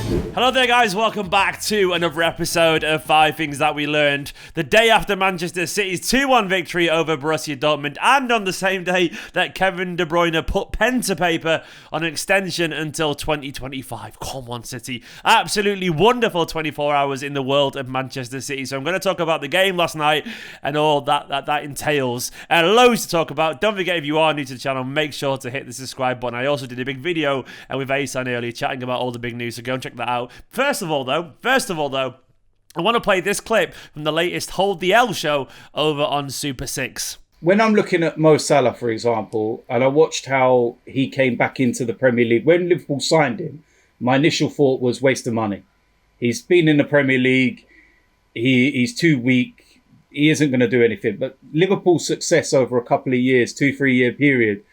Hello there guys, welcome back to another episode of 5 Things That We Learned. The day after Manchester City's 2-1 victory over Borussia Dortmund, and on the same day that Kevin De Bruyne put pen to paper on an extension until 2025. Come on City. Absolutely wonderful 24 hours in the world of Manchester City. So I'm going to talk about the game last night and all that entails. Loads to talk about. Don't forget, if you are new to the channel, make sure to hit the subscribe button. I also did a big video with Asan earlier chatting about all the big news, so go and check that out. First of all though, I want to play this clip from the latest Hold the L show over on Super 6. When I'm looking at Mo Salah, for example, and I watched how he came back into the Premier League, when Liverpool signed him, my initial thought was waste of money. He's been in the Premier League, he's too weak, he isn't going to do anything. But Liverpool's success over a couple of years, 2-3 year period,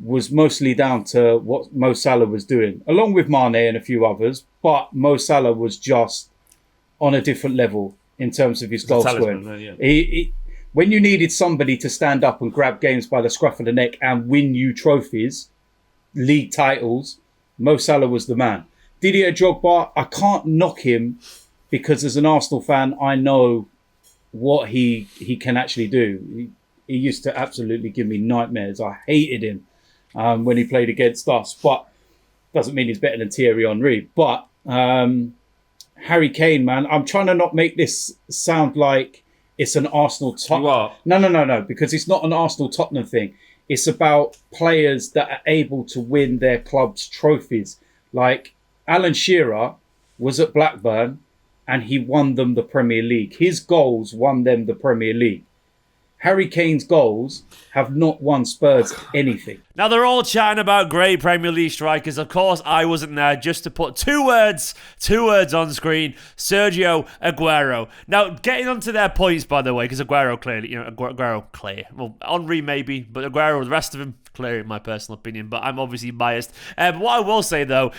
was mostly down to what Mo Salah was doing, along with Mane and a few others. But Mo Salah was just on a different level in terms of his goal scoring. When you needed somebody to stand up and grab games by the scruff of the neck and win you trophies, league titles, Mo Salah was the man. Didier Drogba, I can't knock him because as an Arsenal fan, I know what he can actually do. He used to absolutely give me nightmares. I hated him when he played against us, but doesn't mean he's better than Thierry Henry. But Harry Kane, man, I'm trying to not make this sound like it's an Arsenal Tottenham. No, because it's not an Arsenal Tottenham thing. It's about players that are able to win their club's trophies. Like Alan Shearer was at Blackburn and he won them the Premier League. His goals won them the Premier League. Harry Kane's goals have not won Spurs anything. Now, they're all chatting about great Premier League strikers. Of course, I wasn't there, just to put two words on screen. Sergio Aguero. Now, getting onto their points, by the way, because Aguero clearly, well, Henry maybe, but Aguero, the rest of him, clear in my personal opinion, but I'm obviously biased. What I will say, though,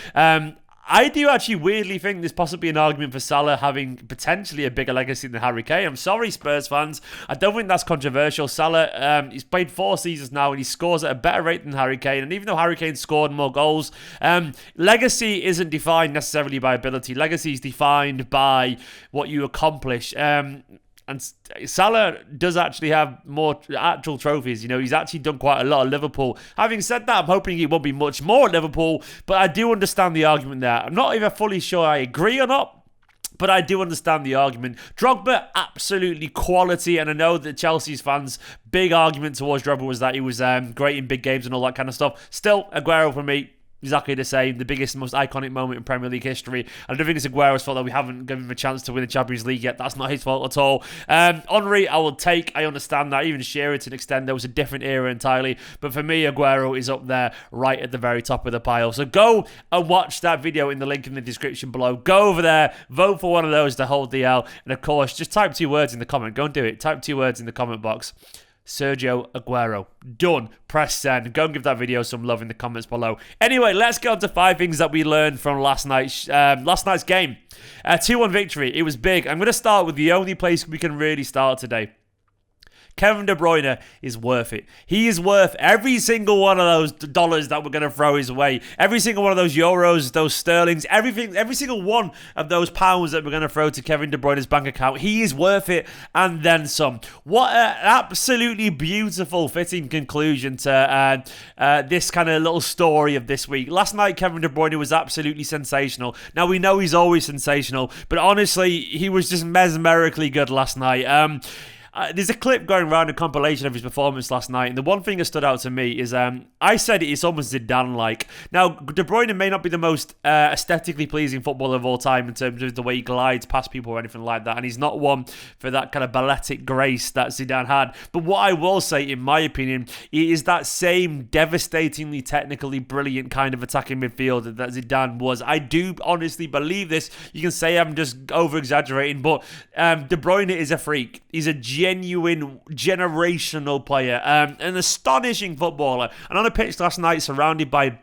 I do actually weirdly think there's possibly an argument for Salah having potentially a bigger legacy than Harry Kane. I'm sorry, Spurs fans. I don't think that's controversial. Salah, he's played 4 seasons now and he scores at a better rate than Harry Kane. And even though Harry Kane scored more goals, legacy isn't defined necessarily by ability. Legacy is defined by what you accomplish. And Salah does actually have more actual trophies. You know, he's actually done quite a lot at Liverpool. Having said that, I'm hoping he won't be much more at Liverpool, but I do understand the argument there. I'm not even fully sure I agree or not, but I do understand the argument. Drogba, absolutely quality, and I know that Chelsea's fans' big argument towards Drogba was that he was great in big games and all that kind of stuff. Still, Aguero for me, exactly the same. The biggest, most iconic moment in Premier League history. I don't think it's Aguero's fault that we haven't given him a chance to win the Champions League yet. That's not his fault at all. Henry, I will take. I understand that. Even Shearer to an extent. There was a different era entirely. But for me, Aguero is up there right at the very top of the pile. So go and watch that video in the link in the description below. Go over there. Vote for one of those to hold the L. And of course, just type 2 words in the comment. Go and do it. Type 2 words in the comment box. Sergio Aguero. Done. Press send. Go and give that video some love in the comments below. Anyway, let's get on to 5 things that we learned from last night's game. 2-1 victory. It was big. I'm going to start with the only place we can really start today. Kevin De Bruyne is worth it. He is worth every single one of those dollars that we're going to throw his way. Every single one of those euros, those sterlings, everything, every single one of those pounds that we're going to throw to Kevin De Bruyne's bank account. He is worth it and then some. What an absolutely beautiful, fitting conclusion to this kind of little story of this week. Last night, Kevin De Bruyne was absolutely sensational. Now, we know he's always sensational, but honestly, he was just mesmerically good last night. There's a clip going around, a compilation of his performance last night, and the one thing that stood out to me is I said it's almost Zidane-like. Now, De Bruyne may not be the most aesthetically pleasing footballer of all time in terms of the way he glides past people or anything like that, and he's not one for that kind of balletic grace that Zidane had. But what I will say, in my opinion, is that same devastatingly technically brilliant kind of attacking midfielder that Zidane was. I do honestly believe this. You can say I'm just over-exaggerating, but De Bruyne is a freak. He's a genuine generational player, an astonishing footballer, and on a pitch last night surrounded by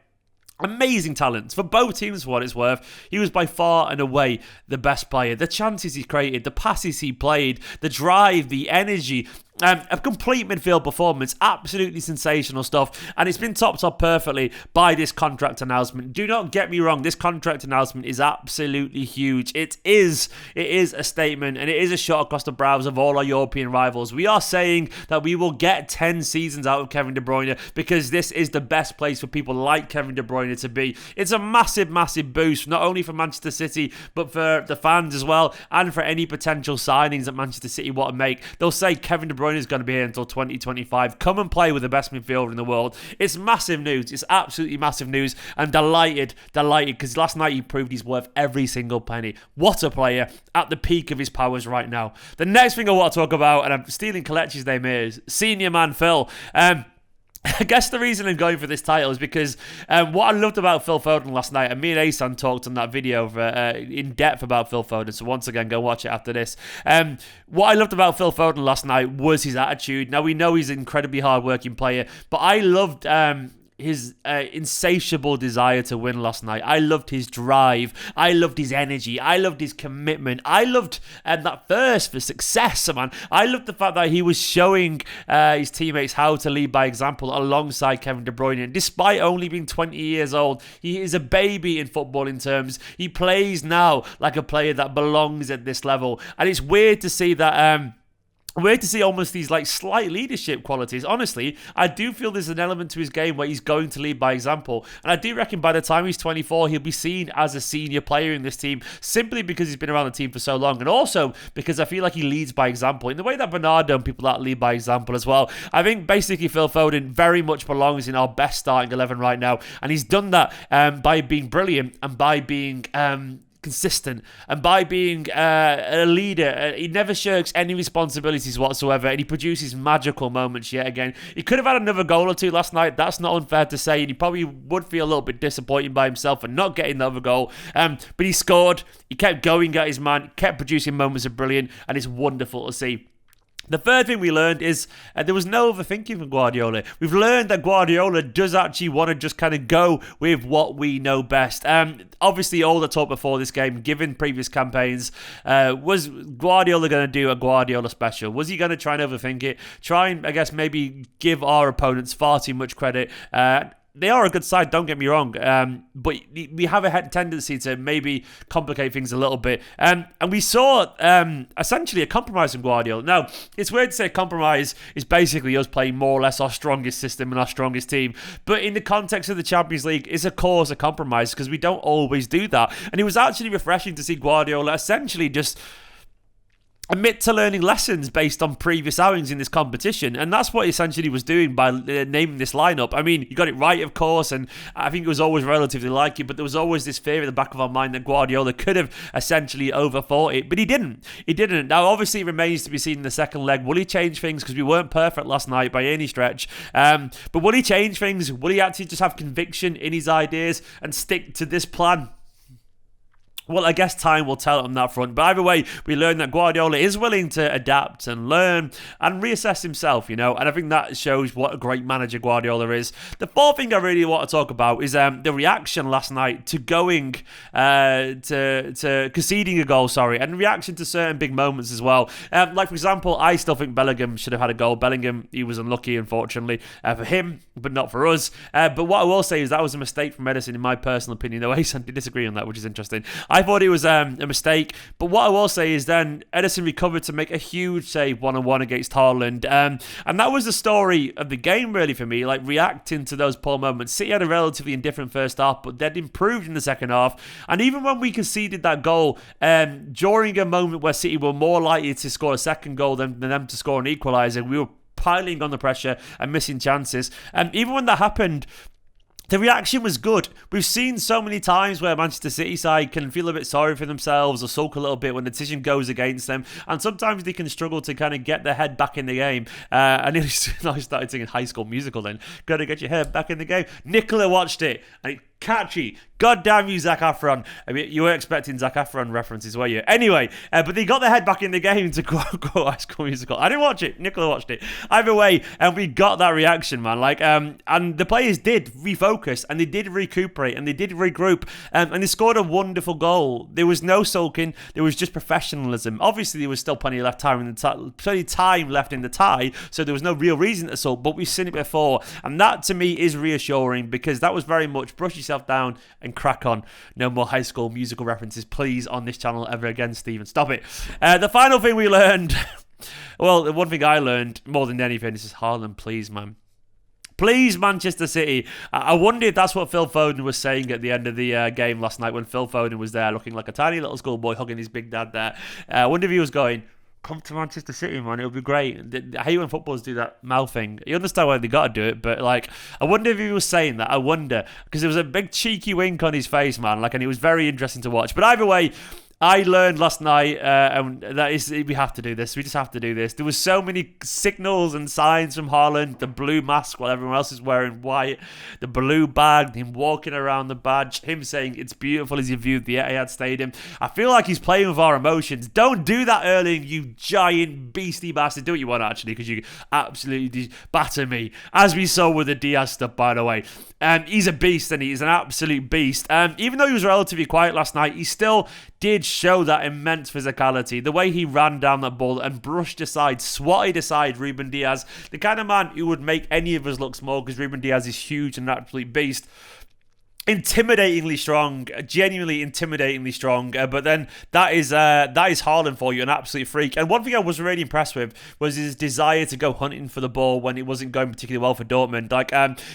amazing talents for both teams. For what it's worth, he was by far and away the best player. The chances he created, the passes he played, the drive, the energy, A complete midfield performance, absolutely sensational stuff, and it's been topped up perfectly by this contract announcement. Do not get me wrong, this contract announcement is absolutely huge. It is a statement, and it is a shot across the brows of all our European rivals. We are saying that we will get 10 seasons out of Kevin De Bruyne because this is the best place for people like Kevin De Bruyne to be. It's a massive, massive boost, not only for Manchester City, but for the fans as well, and for any potential signings that Manchester City want to make. They'll say Kevin De Bruyne is going to be here until 2025. Come and play with the best midfielder in the world. It's massive news. It's absolutely massive news. And delighted, because last night he proved he's worth every single penny. What a player at the peak of his powers right now. The next thing I want to talk about, and I'm stealing Kelechi's name here, is Senior Man Phil. I guess the reason I'm going for this title is because what I loved about Phil Foden last night, and me and Asan talked on that video in depth about Phil Foden, so once again, go watch it after this. What I loved about Phil Foden last night was his attitude. Now, we know he's an incredibly hard-working player, but I loved his insatiable desire to win last night. I loved his drive. I loved his energy. I loved his commitment. I loved that thirst for success, man. I loved the fact that he was showing his teammates how to lead by example alongside Kevin De Bruyne. And despite only being 20 years old, he is a baby in footballing terms. He plays now like a player that belongs at this level. And it's weird to see that weird to see almost these like slight leadership qualities. Honestly, I do feel there's an element to his game where he's going to lead by example. And I do reckon by the time he's 24, he'll be seen as a senior player in this team simply because he's been around the team for so long. And also because I feel like he leads by example in the way that Bernardo and people that lead by example as well. I think basically Phil Foden very much belongs in our best starting 11 right now. And he's done that by being brilliant and by being consistent and by being a leader. He never shirks any responsibilities whatsoever, and he produces magical moments yet again. He could have had another goal or two last night. That's not unfair to say, and he probably would feel a little bit disappointed by himself for not getting the other goal. But he scored. He kept going at his man, kept producing moments of brilliant, and it's wonderful to see. The third thing we learned is there was no overthinking from Guardiola. We've learned that Guardiola does actually want to just kind of go with what we know best. Obviously, all the talk before this game, given previous campaigns, was Guardiola going to do a Guardiola special? Was he going to try and overthink it? Try and, I guess, maybe give our opponents far too much credit? They are a good side, don't get me wrong, but we have a tendency to maybe complicate things a little bit. And we saw essentially a compromise from Guardiola. Now, it's weird to say compromise is basically us playing more or less our strongest system and our strongest team, but in the context of the Champions League, it's of course a compromise because we don't always do that. And it was actually refreshing to see Guardiola essentially just admit to learning lessons based on previous outings in this competition, and that's what he essentially was doing by naming this lineup. I mean, you got it right, of course, and I think it was always relatively like it, but there was always this fear in the back of our mind that Guardiola could have essentially overthought it, but he didn't. He didn't. Now, obviously, it remains to be seen in the second leg. Will he change things? Because we weren't perfect last night by any stretch. But will he change things? Will he actually just have conviction in his ideas and stick to this plan? Well, I guess time will tell on that front. But either way, we learned that Guardiola is willing to adapt and learn and reassess himself, and I think that shows what a great manager Guardiola is. The fourth thing I really want to talk about is the reaction last night to going to conceding a goal, and reaction to certain big moments as well. Like, for example, I still think Bellingham should have had a goal. Bellingham, he was unlucky, unfortunately, for him, but not for us. But what I will say is that was a mistake from Ederson, in my personal opinion, though Asan did disagree on that, which is interesting. I thought it was a mistake, but what I will say is then Ederson recovered to make a huge save one-on-one against Haaland, and that was the story of the game really for me, like reacting to those poor moments. City had a relatively indifferent first half, but they'd improved in the second half, and even when we conceded that goal, during a moment where City were more likely to score a second goal than them to score an equaliser, we were piling on the pressure and missing chances, and even when that happened, the reaction was good. We've seen so many times where Manchester City side can feel a bit sorry for themselves or sulk a little bit when the decision goes against them, and sometimes they can struggle to kind of get their head back in the game. And I started singing High School Musical then. Gotta get your head back in the game. Nicola watched it and it catchy. Goddamn you, Zac Efron. I mean, you were expecting Zac Efron references, were you? Anyway, but they got their head back in the game to quote High School Musical. I didn't watch it. Nicola watched it. Either way, and we got that reaction, man. Like, and the players did refocus, and they did recuperate, and they did regroup, and they scored a wonderful goal. There was no sulking. There was just professionalism. Obviously, there was still plenty of time left in the tie, so there was no real reason to sulk. But we've seen it before, and that to me is reassuring because that was very much brush yourself down and crack on. No more High School Musical references, please, on this channel ever again, Stephen. Stop it. The final thing we learned, well, the one thing I learned more than anything is Haaland, please, man. Please, Manchester City. I wonder if that's what Phil Foden was saying at the end of the game last night when Phil Foden was there looking like a tiny little schoolboy hugging his big dad there. I wonder if he was going, come to Manchester City, man. It'll be great. I hate when footballers do that mouth thing. You understand why they got to do it, but like, I wonder if he was saying that. I wonder because there was a big cheeky wink on his face, man. Like, and it was very interesting to watch. But either way, I learned last night, and that is, we have to do this. We just have to do this. There was so many signals and signs from Haaland. The blue mask while everyone else is wearing white. The blue bag, him walking around the badge. Him saying, it's beautiful as you viewed the Etihad Stadium. I feel like he's playing with our emotions. Don't do that, Erling, you giant beastie bastard. Do what you want, actually, because you absolutely batter me. As we saw with the Diaz stuff, by the way. He's a beast, and he's an absolute beast. Even though he was relatively quiet last night, he still did show that immense physicality. The way he ran down that ball and brushed aside, swatted aside Ruben Diaz. The kind of man who would make any of us look small because Ruben Diaz is huge and an absolute beast. Intimidatingly strong, genuinely intimidatingly strong, but then that is Haaland for you, an absolute freak. And one thing I was really impressed with was his desire to go hunting for the ball when it wasn't going particularly well for Dortmund. Like,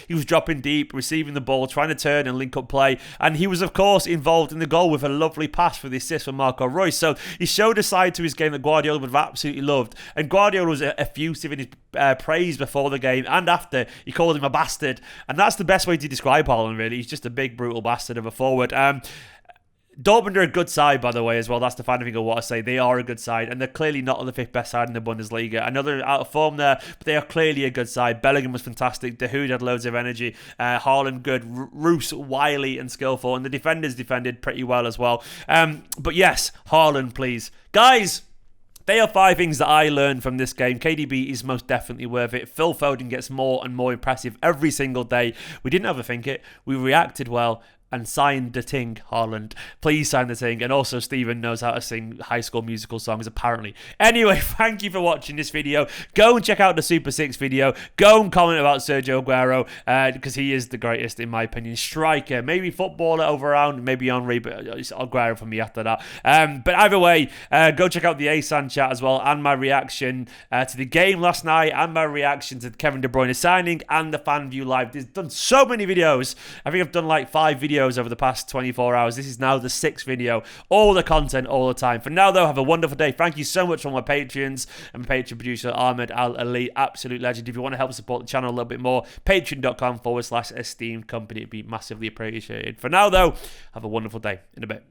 he was dropping deep, receiving the ball, trying to turn and link up play, and he was of course involved in the goal with a lovely pass for the assist from Marco Reus. So he showed a side to his game that Guardiola would have absolutely loved, and Guardiola was effusive in his praise before the game and after. He called him a bastard, and that's the best way to describe Haaland, really. He's just a big brutal bastard of a forward. Dortmund are a good side, by the way, as well. That's the final thing I want to say. They are a good side, and they're clearly not on the 5th best side in the Bundesliga. I know they're out of form there, but they are clearly a good side. Bellingham was fantastic. De Hood had loads of energy. Haaland good. Roos wily and skillful, and the defenders defended pretty well as well. But yes, Haaland, please. Guys, they are 5 things that I learned from this game. KDB is most definitely worth it. Phil Foden gets more and more impressive every single day. We didn't overthink it. We reacted well and signed the ting, Haaland. Please sign the ting. And also, Stephen knows how to sing High School Musical songs, apparently. Anyway, thank you for watching this video. Go and check out the Super 6 video. Go and comment about Sergio Aguero, because he is the greatest, in my opinion. Striker, maybe footballer over around, maybe Henry, but it's Aguero for me after that. But either way, go check out the ASAN chat as well, and my reaction to the game last night, and my reaction to Kevin De Bruyne signing, and the fan view live. I've done so many videos. I think I've done like 5 videos over the past 24 hours. This is now the 6th video. All the content, all the time. For now, though, have a wonderful day. Thank you so much for my Patreons and my Patreon producer, Ahmed Al-Ali. Absolute legend. If you want to help support the channel a little bit more, patreon.com/esteemed company. It'd be massively appreciated. For now, though, have a wonderful day. In a bit.